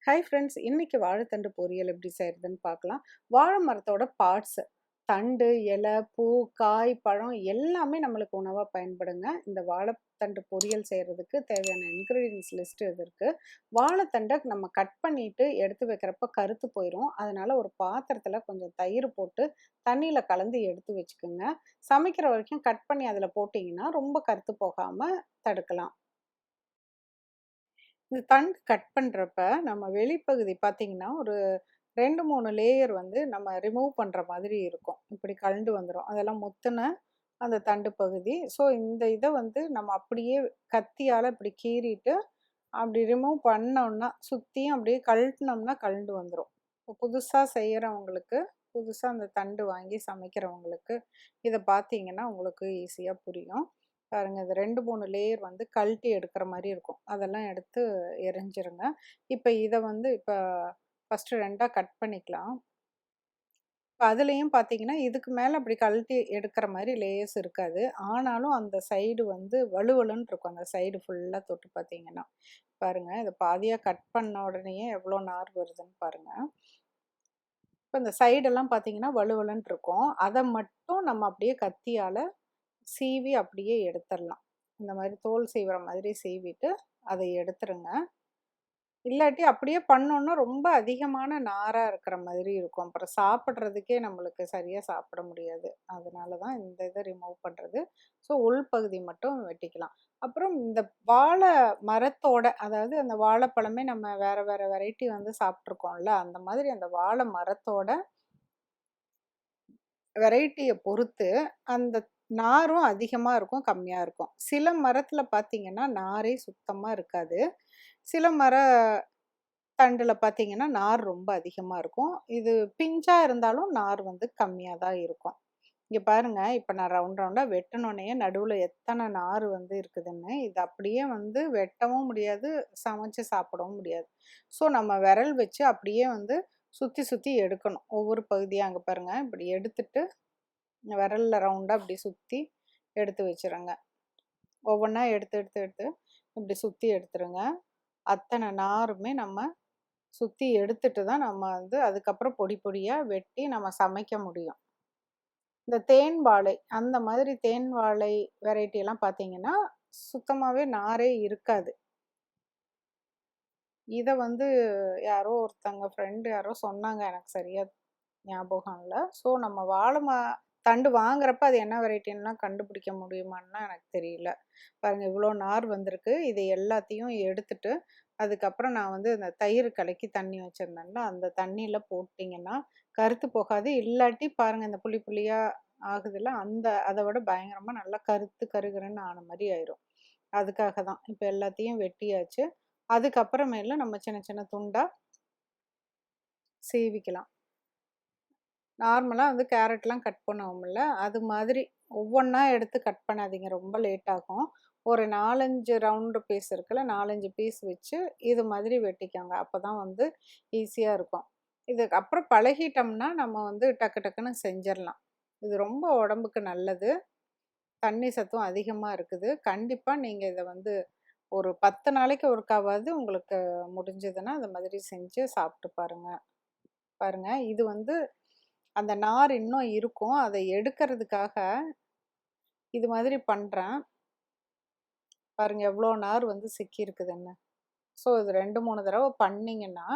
Hi friends, இன்னைக்கு வாழைத்தண்டு பொரியல் எப்படி செய்கிறதுன்னு பார்க்கலாம். வாழை மரத்தோட பார்ட்ஸு, தண்டு, இலை, பூ, காய், பழம் எல்லாமே நம்மளுக்கு உணவாக பயன்படுங்க. இந்த வாழைத்தண்டு பொரியல் செய்கிறதுக்கு தேவையான இன்க்ரீடியன்ஸ் லிஸ்ட்டு இது இருக்குது. வாழைத்தண்டை நம்ம கட் பண்ணிவிட்டு எடுத்து வைக்கிறப்ப கருத்து போயிடும். அதனால் ஒரு பாத்திரத்தில் கொஞ்சம் தயிர் போட்டு தண்ணியில் கலந்து எடுத்து வச்சுக்கோங்க. சமைக்கிற வரைக்கும் கட் பண்ணி அதில் போட்டிங்கன்னா ரொம்ப கருத்து போகாமல் தடுக்கலாம். இந்த தண்டு கட் பண்ணுறப்ப நம்ம வெளிப்பகுதி பார்த்தீங்கன்னா, ஒரு 2, 3 லேயர் வந்து நம்ம ரிமூவ் பண்ணுற மாதிரி இருக்கும். இப்படி கழண்டு வந்துரும். அதெல்லாம் முத்துன அந்த தண்டு பகுதி. ஸோ, இந்த இத வந்து நம்ம அப்படியே கத்தியால இப்படி கீறிட்டு, அப்படி ரிமூவ் பண்ணோம்னா, சுத்தியும் அப்படியே கழட்டுனோம்னா கழண்டு வந்துரும். இப்போ புதுசா செய்யறவங்களுக்கு, புதுசா அந்த தண்டு வாங்கி சமைக்கிறவங்களுக்கு, இத பார்த்தீங்கன்னா உங்களுக்கு ஈஸியா புரியும். பாருங்க, இது 2, 3 லேயர் வந்து கழட்டி எடுக்கிற மாரி இருக்கும். அதெல்லாம் எடுத்து எரிஞ்சிருங்க. இப்ப ஃபர்ஸ்ட்டு 2ஆ கட் பண்ணிக்கலாம். இப்ப அதுலயும் பார்த்தீங்கன்னா, இதுக்கு மேல அப்படி கழட்டி எடுக்கிற மாரி லேயர்ஸ் இருக்காது. ஆனாலும் அந்த சைடு வந்து வழுவழுன்னு இருக்கும். அந்த சைடு ஃபுல்லா தொட்டு பார்த்தீங்கன்னா. பாருங்க, இத பாதியா கட் பண்ண உடனேயே எவ்வளோ நார் வருதுன்னு பாருங்க. இப்ப இந்த சைடெல்லாம் பார்த்தீங்கன்னா வழுவழுன்னு இருக்கும். அத மட்டும் நம்ம அப்படியே கத்தியால சீவி அப்படியே எடுத்துரலாம். இந்த மாரி தோல் சீவுற மாதிரி சீவிட்டு அதை எடுத்துருங்க. இல்லாட்டி அப்படியே பண்ணோம்னா ரொம்ப அதிகமான நாரா இருக்கிற மாதிரி இருக்கும். அப்புறம் சாப்பிடுறதுக்கே நம்மளுக்கு சரியா சாப்பிட முடியாது. அதனால தான் இந்த இத ரிமூவ் பண்றது. ஸோ உள்பகுதி மட்டும் வெட்டிக்கலாம். அப்புறம் இந்த வாழை மரத்தோட, அதாவது அந்த வாழைப்பழமே நம்ம வேற வேற வெரைட்டி வந்து சாப்பிட்டுருக்கோம்ல, அந்த மாதிரி அந்த வாழை மரத்தோட வெரைட்டிய பொறுத்து அந்த நாரும் அதிகமா இருக்கும், கம்மியா இருக்கும். சில மரத்துல பார்த்தீங்கன்னா, நாரே சுத்தமா இருக்காது. சில மர தண்டுல பார்த்தீங்கன்னா, நார் ரொம்ப அதிகமா இருக்கும். இது பிஞ்சா இருந்தாலும் நார் வந்து கம்மியா தான் இருக்கும். இங்க பாருங்க, இப்ப நான் ரவுண்ட் ரவுண்டா வெட்டுனோனயே நடுவுல எத்தன நார் வந்து இருக்குதுன்னு. இது அப்படியே வந்து வெட்டவும் முடியாது, சமைச்சு சாப்பிடவும் முடியாது. ஸோ நம்ம விரல் வச்சு அப்படியே வந்து சுத்தி சுத்தி எடுக்கணும். ஒவ்வொரு பகுதியா அங்க பாருங்க, இப்படி எடுத்துட்டு விரல்ல ரவுண்டா இப்படி சுத்தி எடுத்து வச்சுருங்க. ஒவ்வொன்னா எடுத்து எடுத்து எடுத்து இப்படி சுத்தி எடுத்துருங்க. அத்தனை நாருமே நம்ம சுத்தி எடுத்துட்டு தான் நம்ம வந்து அதுக்கப்புறம் பொடி பொடியா வெட்டி நம்ம சமைக்க முடியும். இந்த தேன் வாழை, அந்த மாதிரி தேன் வாழை வெரைட்டி எல்லாம் பார்த்தீங்கன்னா, சுத்தமாவே நாரே இருக்காது. இத வந்து யாரோ ஒருத்தங்க ஃப்ரெண்ட் யாரோ சொன்னாங்க. எனக்கு சரியா ஞாபகம் இல்ல. ஸோ நம்ம தண்டு வாங்குறப்ப அது என்ன வெரைட்டின்லாம் கண்டுபிடிக்க முடியுமான்லாம் எனக்கு தெரியல. பாருங்க, இவ்வளோ நார் வந்திருக்கு. இது எல்லாத்தையும் எடுத்துட்டு, அதுக்கப்புறம் நான் வந்து இந்த தயிர் கலக்கி தண்ணி வச்சிருந்தேன்ல, அந்த தண்ணியில போட்டீங்கன்னா கருத்து போகாது. இல்லாட்டி பாருங்க, இந்த புளி புளியா ஆகுதுல்ல, அத விட பயங்கரமா நல்லா கருத்து கருகருன்னு ஆன மாரி ஆயிரும். அதுக்காக தான். இப்ப எல்லாத்தையும் வெட்டியாச்சு. அதுக்கப்புறமேல நம்ம சின்ன சின்ன துண்டா சீவிக்கலாம். நார்மலா வந்து கேரட்லாம் கட் பண்ணுவோம்ல, அது மாதிரி ஒவ்வொன்னா எடுத்து கட் பண்ணாதீங்க. ரொம்ப லேட் ஆகும். ஒரு 4, 5 ரவுண்டு பீஸ் இருக்குல்ல, 4, 5 பீஸ் வச்சு இது மாதிரி வெட்டிக்கோங்க. அப்பதான் வந்து ஈஸியா இருக்கும். இதுக்கு அப்புறம் பழகிட்டோம்னா, நம்ம வந்து டக்கு டக்குன்னு செஞ்சிரலாம். இது ரொம்ப உடம்புக்கு நல்லது. தண்ணி சத்தும் அதிகமா இருக்குது. கண்டிப்பா நீங்க இத வந்து ஒரு 10 நாளைக்கு ஒருக்காவாவது உங்களுக்கு முடிஞ்சதுன்னா, அது மாதிரி செஞ்சு சாப்பிட்டு பாருங்க. பாருங்க, இது வந்து அந்த நார் இன்னும் இருக்கும். அத எடுக்கிறதுக்காக இது மாதிரி பண்றேன். பாருங்க, எவ்வளோ நார் வந்து சிக்கியிருக்குதுன்னு. ஸோ இது 2, 3 தடவ பண்ணீங்கன்னா,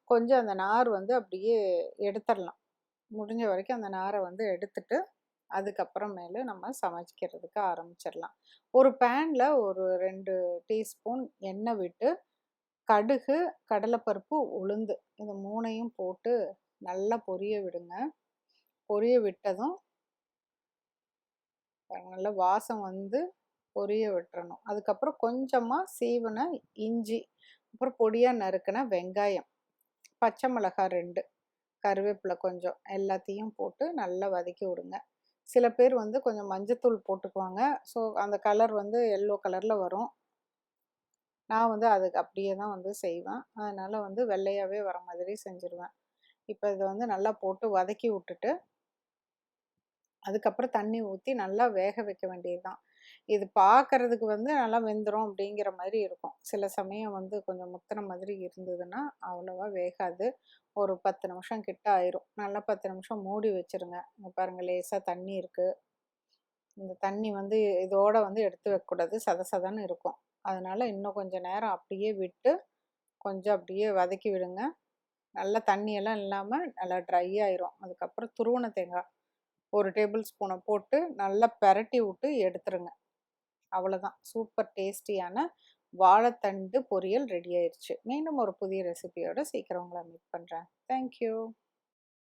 கொஞ்சம் அந்த நார் வந்து அப்படியே எடுத்துரலாம். முடிஞ்ச வரைக்கும் அந்த நார வந்து எடுத்துட்டு, அதுக்கப்புறமேலு நம்ம சமைக்கிறதுக்கு ஆரம்பிச்சிரலாம். ஒரு பேன்ல ஒரு 2 டீஸ்பூன் எண்ணெய் விட்டு, கடுகு, கடலைப்பருப்பு, உளுந்து இது 3யும் போட்டு நல்லா பொரிய விடுங்க. பொரிய விட்டதும் நல்ல வாசம் வந்து பொரிய விட்டுறணும். அதுக்கப்புறம் கொஞ்சமா சீவுன இஞ்சி, அப்புறம் பொடியா நறுக்குன வெங்காயம், பச்சை மிளகாய் 2, கருவேப்பிலை கொஞ்சம், எல்லாத்தையும் போட்டு நல்லா வதக்கி விடுங்க. சில பேர் வந்து கொஞ்சம் மஞ்சத்தூள் போட்டுக்குவாங்க. ஸோ அந்த கலர் வந்து எல்லோ கலர்ல வரும். நான் வந்து அதுக்கு அப்படியே தான் வந்து செய்வேன். அதனால வந்து வெள்ளையாவே வர மாதிரி செஞ்சுருவேன். இப்ப இத வந்து நல்லா போட்டு வதக்கி விட்டுட்டு, அதுக்கப்புறம் தண்ணி ஊத்தி நல்லா வேக வைக்க வேண்டியது தான். இது பார்க்கறதுக்கு வந்து நல்லா வெந்துரும் அப்படிங்கிற மாதிரி இருக்கும். சில சமயம் வந்து கொஞ்சம் முத்துன மாதிரி இருந்ததுன்னா, அவ்வளவா வேகாது. ஒரு 10 நிமிஷம் கிட்ட ஆயிரும். நல்லா 10 நிமிஷம் மூடி வச்சுருங்க. இங்க பாருங்க லேசா தண்ணி இருக்கு. இந்த தண்ணி வந்து இதோட வந்து எடுத்து வைக்கக்கூடாது. சத சதன்னு இருக்கும். அதனால இன்னும் கொஞ்சம் நேரம் அப்படியே விட்டு, கொஞ்சம் அப்படியே வதக்கி விடுங்க. நல்லா தண்ணியெல்லாம் இல்லாம நல்லா ட்ரை ஆயிரும். அதுக்கப்புறம் துருவன தேங்காய் 1 டேபிள் ஸ்பூன போட்டு நல்லா பெரட்டி விட்டு எடுத்துருங்க. அவ்வளோதான். சூப்பர் டேஸ்டியான வாழைத்தண்டு பொரியல் ரெடி ஆயிருச்சு. மீண்டும் ஒரு புதிய ரெசிபியோட சீக்கிரம் உங்கள மீட் பண்றேன். Thank you.